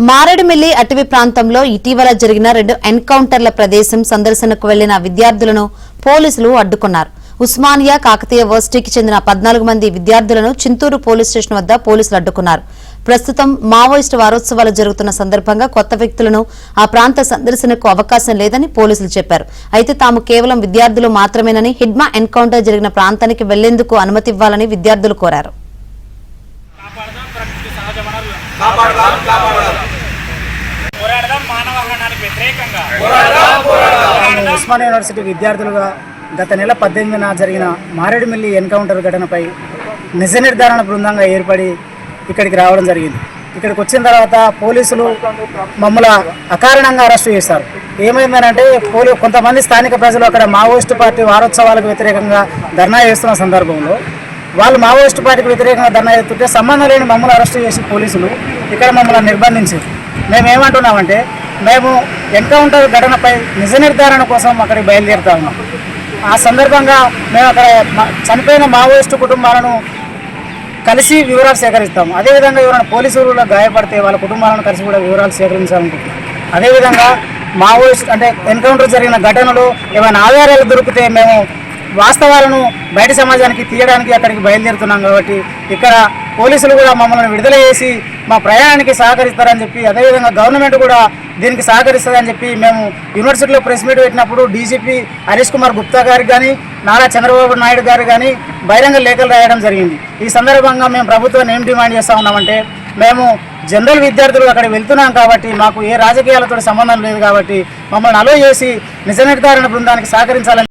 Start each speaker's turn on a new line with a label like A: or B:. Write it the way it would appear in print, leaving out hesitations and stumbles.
A: మారేడుమిల్లి అటవీ ప్రాంతంలో ఇటీవల జరిగిన 2 ఎన్కౌంటర్ల ప్రదేశం సందర్శనకు వెళ్లిన విద్యార్థులను పోలీసులు అడ్డుకున్నారు. ఉస్మానియా కాకతీయ వర్సిటీకి చెందిన 14 మంది విద్యార్థులను చింతూరు పోలీస్ స్టేషన్ వద్ద పోలీసులు అడ్డుకున్నారు. ప్రస్తుతం మావోయిస్టు వారోత్సవాలు జరుగుతున్న సందర్భంగా కొత్త వ్యక్తులను ఆ ప్రాంత సందర్శనకు అవకాశం లేదని పోలీసులు చెప్పారు. అయితే తాము కేవలం విద్యార్థులు మాత్రమేనని హిడ్మా ఎన్కౌంటర్ జరిగిన ప్రాంతానికి వెళ్లేందుకు అనుమతి ఇవ్వాలని విద్యార్థులు కోరారు.
B: ఉస్మానియా యూనివర్సిటీ విద్యార్థులుగా గత నెల 18న జరిగిన మారేడుమిల్లి ఎన్కౌంటర్ ఘటనపై నిజ నిర్ధారణ బృందంగా ఏర్పడి ఇక్కడికి రావడం జరిగింది. ఇక్కడికి వచ్చిన తర్వాత పోలీసులు మమ్మల్ని అకారణంగా అరెస్టు చేశారు. ఏమైందనంటే కొంతమంది స్థానిక ప్రజలు అక్కడ మావోయిస్టు పార్టీ వారోత్సవాలకు వ్యతిరేకంగా ధర్నా చేస్తున్న సందర్భంలో వాళ్ళు మావోయిస్టు పార్టీకి వ్యతిరేకంగా ధర్నా చేస్తుంటే సంబంధం లేని మమ్మల్ని అరెస్టు చేసి పోలీసులు ఇక్కడ మమ్మల్ని నిర్బంధించారు. మేమేమంటున్నామంటే మేము ఎన్కౌంటర్ ఘటనపై నిజ నిర్ధారణ కోసం అక్కడికి బయలుదేరుతా ఉన్నాం. ఆ సందర్భంగా మేము అక్కడ చనిపోయిన మావోయిస్టు కుటుంబాలను కలిసి వివరాలు సేకరిస్తాము. అదేవిధంగా ఎవరైనా పోలీసులు గాయపడితే వాళ్ళ కుటుంబాలను కలిసి కూడా వివరాలు సేకరించాలనుకుంటున్నాం. అదేవిధంగా మావోయిస్ట్ అంటే ఎన్కౌంటర్ జరిగిన ఘటనలో ఏమైనా ఆధారాలు దొరికితే మేము వాస్తవాలను బయట సమాజానికి తీయడానికి అక్కడికి బయలుదేరుతున్నాం. కాబట్టి ఇక్కడ పోలీసులు కూడా మమ్మల్ని విడుదల చేసి మా ప్రయాణానికి సహకరిస్తారని చెప్పి, అదేవిధంగా గవర్నమెంట్ కూడా దీనికి సహకరిస్తుందని చెప్పి మేము యూనివర్సిటీలో ప్రెస్ మీట్ పెట్టినప్పుడు డీజీపీ హరీష్ కుమార్ గుప్తా గారికి కానీ నారా చంద్రబాబు నాయుడు గారు కానీ బహిరంగ లేఖలు రాయడం జరిగింది. ఈ సందర్భంగా మేము ప్రభుత్వాన్ని ఏం డిమాండ్ చేస్తూ ఉన్నామంటే, మేము జనరల్ విద్యార్థులు అక్కడ వెళ్తున్నాం కాబట్టి మాకు ఏ రాజకీయాలతో సంబంధం లేదు కాబట్టి మమ్మల్ని అలో చేసి నిజ నిర్ధారణ బృందానికి సహకరించాలని